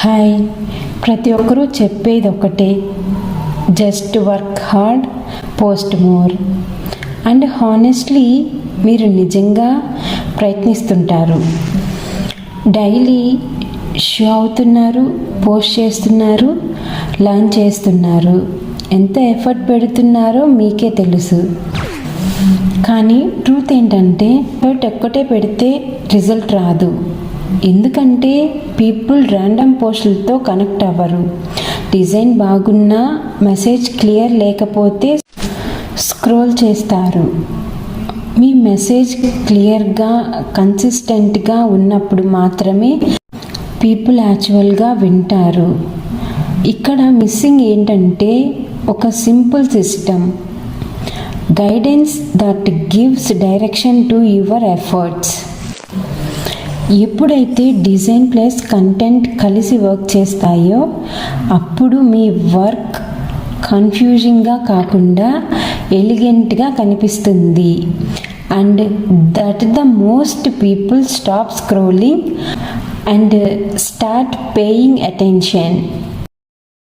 Hi, ప్రతి ఒక్కరూ చెప్పేది ఒకటే, just work hard, post more. And honestly మీరు నిజంగా ప్రయత్నిస్తుంటారు. డైలీ షో అవుతున్నారు, పోస్ట్ చేస్తున్నారు, లర్న్ చేస్తున్నారు. ఎంత ఎఫర్ట్ పెడుతున్నారో మీకే తెలుసు. కానీ ట్రూత్ ఏంటంటే ఎఫర్ట్ ఒక్కటే పెడితే రిజల్ట్ రాదు. ఎందుకంటే పీపుల్ ర్యాండమ్ పోస్టులతో కనెక్ట్ అవ్వరు. డిజైన్ బాగున్నా మెసేజ్ క్లియర్ లేకపోతే స్క్రోల్ చేస్తారు. మీ మెసేజ్ క్లియర్గా కన్సిస్టెంట్గా ఉన్నప్పుడు మాత్రమే పీపుల్ యాక్చువల్గా వింటారు. ఇక్కడ మిస్సింగ్ ఏంటంటే ఒక simple system, guidance that gives direction to your efforts. ఎప్పుడైతే డిజైన్ ప్లస్ కంటెంట్ కలిసి వర్క్ చేస్తాయో అప్పుడు మీ వర్క్ కన్ఫ్యూజింగ్గా కాకుండా ఎలిగెంట్గా కనిపిస్తుంది. And that the most people stop scrolling and start paying attention.